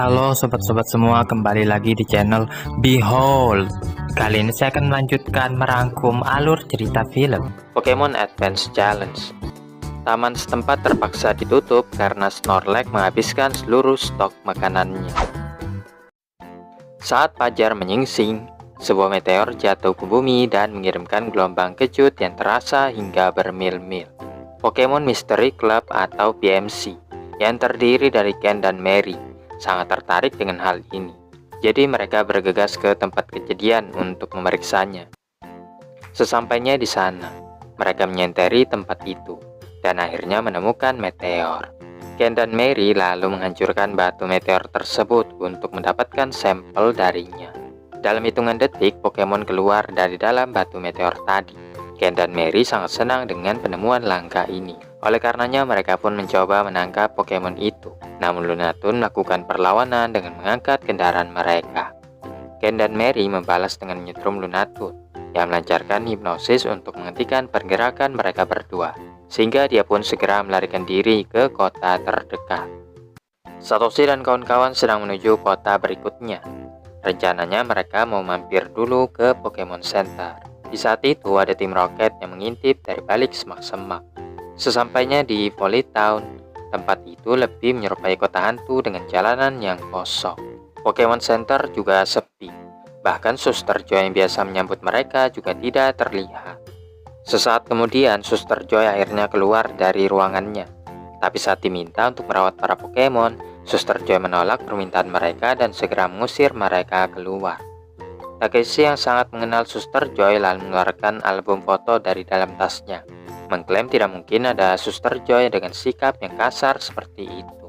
Halo sobat-sobat semua, kembali lagi di channel Behold. Kali ini saya akan melanjutkan merangkum alur cerita film Pokemon Advance Challenge. Taman setempat terpaksa ditutup karena Snorlax menghabiskan seluruh stok makanannya. Saat fajar menyingsing, sebuah meteor jatuh ke bumi dan mengirimkan gelombang kejut yang terasa hingga bermil-mil. Pokemon Mystery Club atau PMC yang terdiri dari Ken dan Mary sangat tertarik dengan hal ini. Jadi mereka bergegas ke tempat kejadian untuk memeriksanya. Sesampainya di sana, mereka menyenteri tempat itu dan akhirnya menemukan meteor. Ken dan Mary lalu menghancurkan batu meteor tersebut untuk mendapatkan sampel darinya. Dalam hitungan detik, Pokemon keluar dari dalam batu meteor tadi. Ken dan Mary sangat senang dengan penemuan langka ini. Oleh karenanya, mereka pun mencoba menangkap Pokemon itu. Namun Lunatun melakukan perlawanan dengan mengangkat kendaraan mereka. Ken dan Mary membalas dengan menyetrum Lunatun yang melancarkan hipnosis untuk menghentikan pergerakan mereka berdua, sehingga dia pun segera melarikan diri ke kota terdekat. Satoshi dan kawan-kawan sedang menuju kota berikutnya. Rencananya mereka mau mampir dulu ke Pokemon Center. Di saat itu ada tim Rocket yang mengintip dari balik semak-semak. Sesampainya di Folly Town, tempat itu lebih menyerupai kota hantu dengan jalanan yang kosong. Pokemon Center juga sepi. Bahkan Suster Joy yang biasa menyambut mereka juga tidak terlihat. Sesaat kemudian Suster Joy akhirnya keluar dari ruangannya. Tapi saat diminta untuk merawat para Pokemon, Suster Joy menolak permintaan mereka dan segera mengusir mereka keluar. Takeshi yang sangat mengenal Suster Joy lalu mengeluarkan album foto dari dalam tasnya, mengklaim tidak mungkin ada Suster Joy dengan sikap yang kasar seperti itu.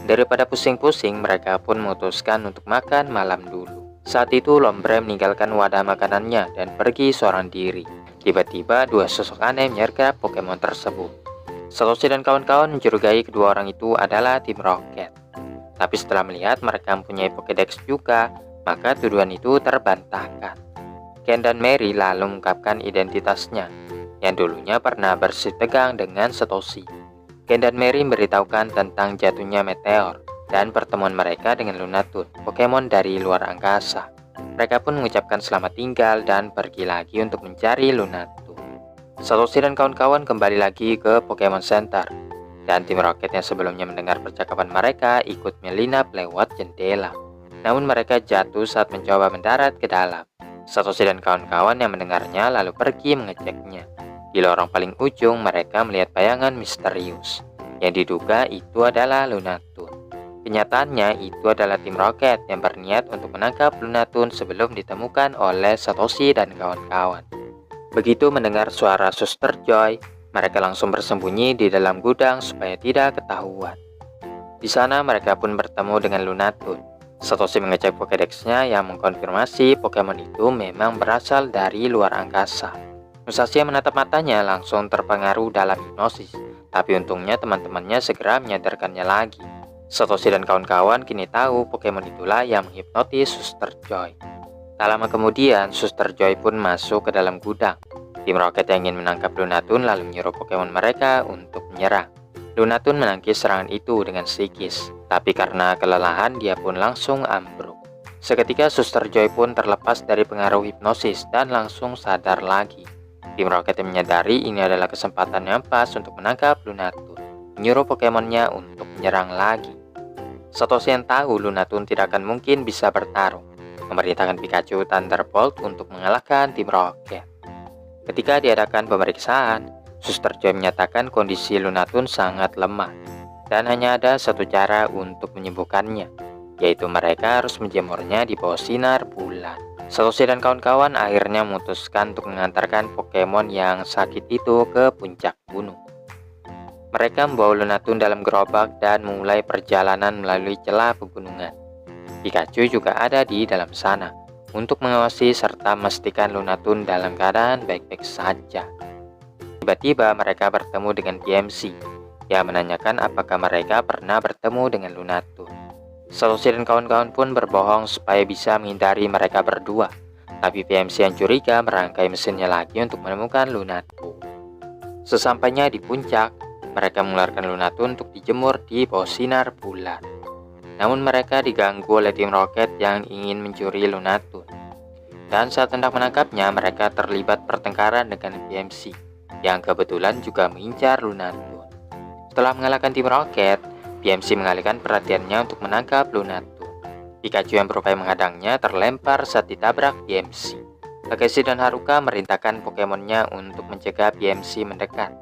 Daripada pusing-pusing, mereka pun memutuskan untuk makan malam dulu. Saat itu Lombre meninggalkan wadah makanannya dan pergi seorang diri. Tiba-tiba dua sosok aneh menyergap Pokemon tersebut. Satoshi dan kawan-kawan mencurigai kedua orang itu adalah tim Rocket. Tapi setelah melihat mereka mempunyai Pokédex juga, maka tuduhan itu terbantahkan. Ken dan Mary lalu mengungkapkan identitasnya, yang dulunya pernah bersitegang dengan Satoshi. Ken dan Mary memberitahukan tentang jatuhnya meteor dan pertemuan mereka dengan Lunatun, Pokemon dari luar angkasa. Mereka pun mengucapkan selamat tinggal dan pergi lagi untuk mencari Lunatun. Satoshi dan kawan-kawan kembali lagi ke Pokemon Center, dan tim Rocket yang sebelumnya mendengar percakapan mereka ikut menyelinap lewat jendela. Namun mereka jatuh saat mencoba mendarat ke dalam. Satoshi dan kawan-kawan yang mendengarnya lalu pergi mengeceknya. Di lorong paling ujung mereka melihat bayangan misterius yang diduga itu adalah Lunatun. Kenyataannya itu adalah tim Rocket yang berniat untuk menangkap Lunatun sebelum ditemukan oleh Satoshi dan kawan-kawan. Begitu mendengar suara Suster Joy, mereka langsung bersembunyi di dalam gudang supaya tidak ketahuan. Di sana mereka pun bertemu dengan Lunatun. Satoshi mengecek Pokédex-nya yang mengkonfirmasi Pokemon itu memang berasal dari luar angkasa. Musashi yang menatap matanya langsung terpengaruh dalam hipnosis, tapi untungnya teman-temannya segera menyadarkannya lagi. Satoshi dan kawan-kawan kini tahu Pokemon itulah yang menghipnotis Suster Joy. Tak lama kemudian, Suster Joy pun masuk ke dalam gudang. Tim Rocket yang ingin menangkap Lunatun lalu menyuruh Pokemon mereka untuk menyerang. Lunatun menangkis serangan itu dengan psikis, tapi karena kelelahan dia pun langsung ambruk. Seketika Suster Joy pun terlepas dari pengaruh hipnosis dan langsung sadar lagi. Tim Rocket yang menyadari ini adalah kesempatan yang pas untuk menangkap Lunatun, menyuruh Pokemonnya untuk menyerang lagi. Satoshi yang tahu Lunatun tidak akan mungkin bisa bertarung, memerintahkan Pikachu Thunderbolt untuk mengalahkan tim Rocket. Ketika diadakan pemeriksaan, Suster Joy menyatakan kondisi Lunatun sangat lemah dan hanya ada satu cara untuk menyembuhkannya, yaitu mereka harus menjemurnya di bawah sinar bulan. Satoshi dan kawan-kawan akhirnya memutuskan untuk mengantarkan Pokemon yang sakit itu ke puncak gunung. Mereka membawa Lunatun dalam gerobak dan memulai perjalanan melalui celah pegunungan. Pikachu juga ada di dalam sana untuk mengawasi serta memastikan Lunatun dalam keadaan baik-baik saja. Tiba-tiba mereka bertemu dengan PMC yang menanyakan apakah mereka pernah bertemu dengan Lunatun. Satoshi dan kawan-kawan pun berbohong supaya bisa menghindari mereka berdua. Tapi PMC yang curiga merangkai mesinnya lagi untuk menemukan Lunatun. Sesampainya di puncak, mereka mengeluarkan Lunatun untuk dijemur di bawah sinar bulan. Namun mereka diganggu oleh tim Rocket yang ingin mencuri Lunatun. Dan saat hendak menangkapnya, mereka terlibat pertengkaran dengan PMC yang kebetulan juga mengincar Lunatun. Setelah mengalahkan tim Rocket, PMC mengalihkan perhatiannya untuk menangkap Lunatun. Pikachu yang berupaya menghadangnya terlempar saat ditabrak PMC. Takeshi dan Haruka merintahkan Pokemonnya untuk mencegah PMC mendekat.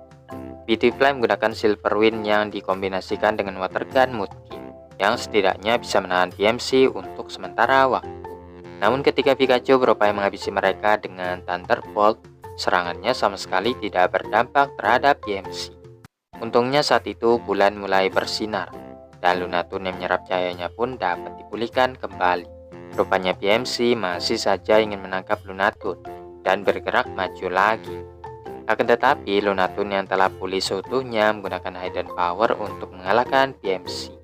Beautifly menggunakan Silver Wind yang dikombinasikan dengan Water Gun Mudkip yang setidaknya bisa menahan PMC untuk sementara waktu. Namun ketika Pikachu berupaya menghabisi mereka dengan Thunderbolt, serangannya sama sekali tidak berdampak terhadap PMC. Untungnya saat itu bulan mulai bersinar, dan Lunatun yang menyerap cahayanya pun dapat dipulihkan kembali. Rupanya PMC masih saja ingin menangkap Lunatun dan bergerak maju lagi. Akan tetapi Lunatun yang telah pulih seutuhnya menggunakan Hidden Power untuk mengalahkan PMC.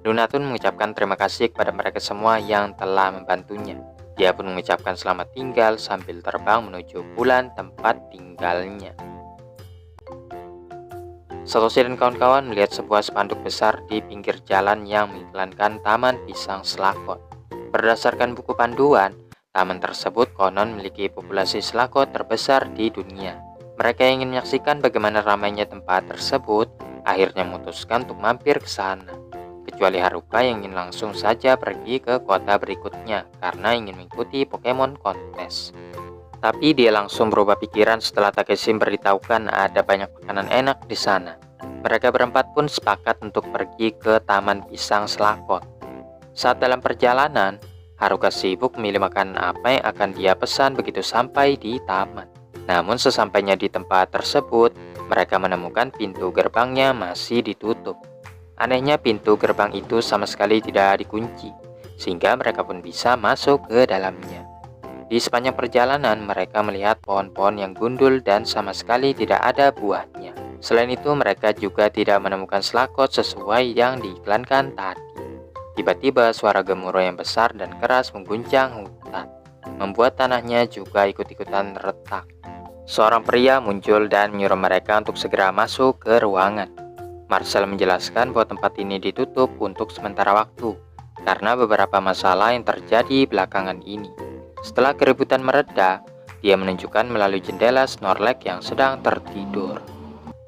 Lunatun mengucapkan terima kasih kepada mereka semua yang telah membantunya. Dia pun mengucapkan selamat tinggal sambil terbang menuju bulan tempat tinggalnya. Satoshi dan kawan-kawan melihat sebuah spanduk besar di pinggir jalan yang mengiklankan Taman Pisang Slakot. Berdasarkan buku panduan, taman tersebut konon memiliki populasi slakot terbesar di dunia. Mereka yang ingin menyaksikan bagaimana ramainya tempat tersebut akhirnya memutuskan untuk mampir ke sana. Kecuali Haruka yang ingin langsung saja pergi ke kota berikutnya karena ingin mengikuti Pokemon Kontes. Tapi dia langsung berubah pikiran setelah Takeshi memberitahukan ada banyak makanan enak di sana. Mereka berempat pun sepakat untuk pergi ke Taman Pisang Slakot. Saat dalam perjalanan, Haruka sibuk memilih makanan apa yang akan dia pesan begitu sampai di taman. Namun sesampainya di tempat tersebut, mereka menemukan pintu gerbangnya masih ditutup. Anehnya pintu gerbang itu sama sekali tidak dikunci, sehingga mereka pun bisa masuk ke dalamnya. Di sepanjang perjalanan, mereka melihat pohon-pohon yang gundul dan sama sekali tidak ada buahnya. Selain itu, mereka juga tidak menemukan slakot sesuai yang diiklankan tadi. Tiba-tiba suara gemuruh yang besar dan keras mengguncang hutan, membuat tanahnya juga ikut-ikutan retak. Seorang pria muncul dan menyuruh mereka untuk segera masuk ke ruangan. Marcel menjelaskan bahwa tempat ini ditutup untuk sementara waktu karena beberapa masalah yang terjadi belakangan ini. Setelah keributan mereda, dia menunjukkan melalui jendela Snorlax yang sedang tertidur.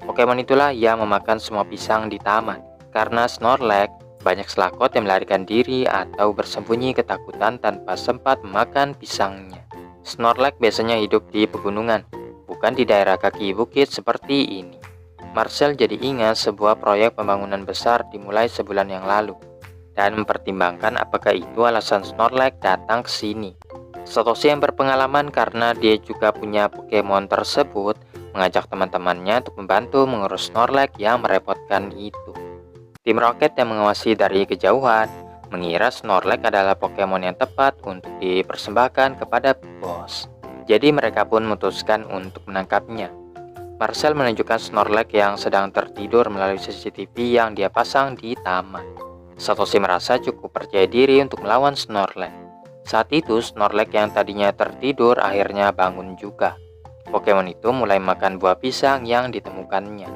Pokemon itulah yang memakan semua pisang di taman. Karena Snorlax, banyak slakot yang melarikan diri atau bersembunyi ketakutan tanpa sempat memakan pisangnya. Snorlax biasanya hidup di pegunungan, bukan di daerah kaki bukit seperti ini. Marcel jadi ingat sebuah proyek pembangunan besar dimulai sebulan yang lalu dan mempertimbangkan apakah itu alasan Snorlax datang ke sini. Satoshi yang berpengalaman karena dia juga punya Pokemon tersebut mengajak teman-temannya untuk membantu mengurus Snorlax yang merepotkan itu. Tim Rocket yang mengawasi dari kejauhan mengira Snorlax adalah Pokemon yang tepat untuk dipersembahkan kepada bos. Jadi mereka pun memutuskan untuk menangkapnya. Marcel menunjukkan Snorlax yang sedang tertidur melalui CCTV yang dia pasang di taman. Satoshi merasa cukup percaya diri untuk melawan Snorlax. Saat itu Snorlax yang tadinya tertidur akhirnya bangun juga. Pokemon itu mulai makan buah pisang yang ditemukannya.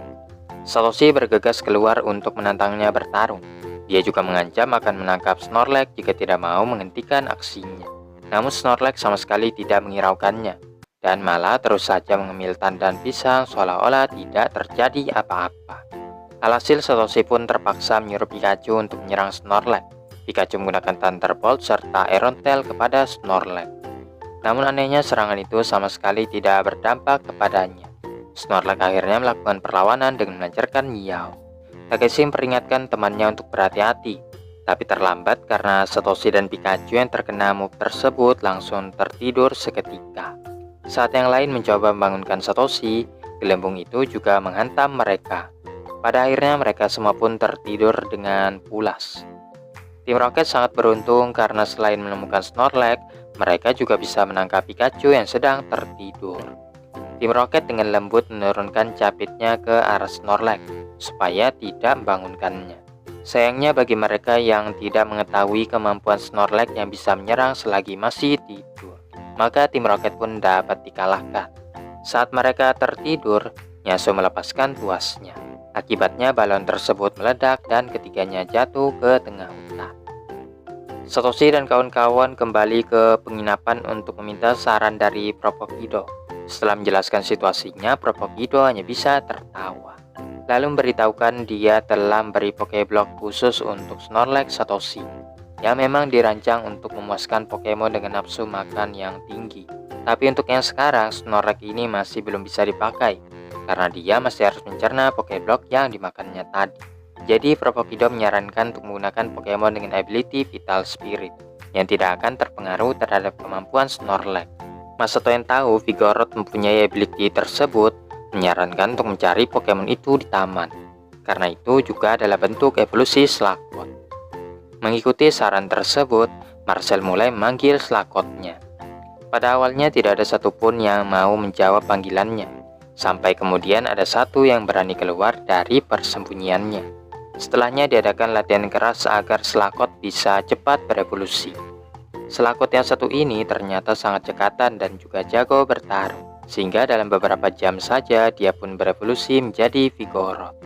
Satoshi bergegas keluar untuk menantangnya bertarung. Dia juga mengancam akan menangkap Snorlax jika tidak mau menghentikan aksinya. Namun Snorlax sama sekali tidak menghiraukannya, dan malah terus saja mengemil tandan pisang seolah-olah tidak terjadi apa-apa. Alhasil Satoshi pun terpaksa menyuruh Pikachu untuk menyerang Snorlax. Pikachu menggunakan Thunderbolt serta Aeron Tail kepada Snorlax. Namun anehnya serangan itu sama sekali tidak berdampak kepadanya. Snorlax akhirnya melakukan perlawanan dengan melancarkan Meow. Takeshi memperingatkan temannya untuk berhati-hati, tapi terlambat karena Satoshi dan Pikachu yang terkena move tersebut langsung tertidur seketika. Saat yang lain mencoba membangunkan Satoshi, gelembung itu juga menghantam mereka. Pada akhirnya mereka semua pun tertidur dengan pulas. Tim Rocket sangat beruntung karena selain menemukan Snorlax, mereka juga bisa menangkap Pikachu yang sedang tertidur. Tim Rocket dengan lembut menurunkan capitnya ke arah Snorlax supaya tidak membangunkannya. Sayangnya bagi mereka yang tidak mengetahui kemampuan Snorlax yang bisa menyerang selagi masih tidur, maka tim Rocket pun dapat dikalahkan. Saat mereka tertidur, Yasuo melepaskan tuasnya. Akibatnya balon tersebut meledak dan ketiganya jatuh ke tengah hutan. Satoshi dan kawan-kawan kembali ke penginapan untuk meminta saran dari Propokido. Setelah menjelaskan situasinya, Propokido hanya bisa tertawa. Lalu memberitahukan dia telah memberi Pokéblock khusus untuk Snorlax Satoshi, yang memang dirancang untuk memuaskan Pokemon dengan nafsu makan yang tinggi. Tapi untuk yang sekarang, Snorlax ini masih belum bisa dipakai, karena dia masih harus mencerna Pokéblock yang dimakannya tadi. Jadi Propokido menyarankan untuk menggunakan Pokemon dengan ability Vital Spirit yang tidak akan terpengaruh terhadap kemampuan Snorlax. Mas Toen tahu Vigoroth mempunyai ability tersebut, menyarankan untuk mencari Pokemon itu di taman. Karena itu juga adalah bentuk evolusi Sluggot. Mengikuti saran tersebut, Marcel mulai memanggil Sluggotnya. Pada awalnya tidak ada satupun yang mau menjawab panggilannya, sampai kemudian ada satu yang berani keluar dari persembunyiannya. Setelahnya diadakan latihan keras agar Sluggot bisa cepat berevolusi. Sluggot yang satu ini ternyata sangat cekatan dan juga jago bertarung, sehingga dalam beberapa jam saja dia pun berevolusi menjadi Vigoroth.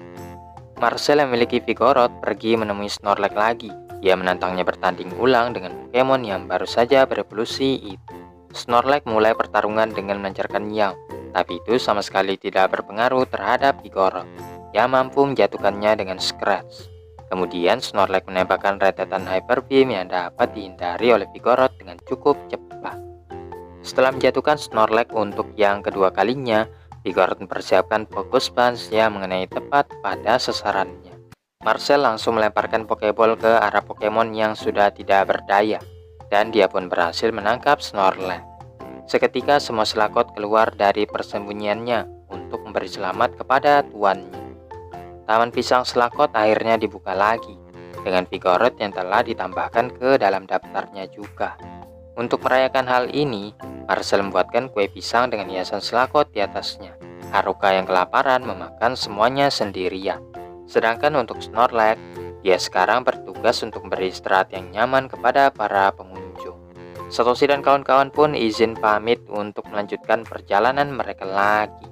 Marcel yang memiliki Vigoroth pergi menemui Snorlax lagi. Ia menantangnya bertanding ulang dengan Pokemon yang baru saja berevolusi itu. Snorlax mulai pertarungan dengan melancarkan Meow, tapi itu sama sekali tidak berpengaruh terhadap Vigoroth yang mampu menjatuhkannya dengan Scratch. Kemudian Snorlax menembakkan rentetan Hyper Beam yang dapat dihindari oleh Vigoroth dengan cukup cepat. Setelah menjatuhkan Snorlax untuk yang kedua kalinya, Vigoroth mempersiapkan Focus Punch yang mengenai tepat pada sasarannya. Marcel langsung melemparkan Pokéball ke arah Pokemon yang sudah tidak berdaya, dan dia pun berhasil menangkap Snorlax. Seketika semua Sluggot keluar dari persembunyiannya untuk memberi selamat kepada tuannya. Taman Pisang Sluggot akhirnya dibuka lagi, dengan Vigoroth yang telah ditambahkan ke dalam daftarnya juga. Untuk merayakan hal ini, Marcel membuatkan kue pisang dengan hiasan Sluggot di atasnya. Haruka yang kelaparan memakan semuanya sendirian. Sedangkan untuk Snorlax, dia sekarang bertugas untuk memberi istirahat yang nyaman kepada para pengunjung. Satoshi dan kawan-kawan pun izin pamit untuk melanjutkan perjalanan mereka lagi.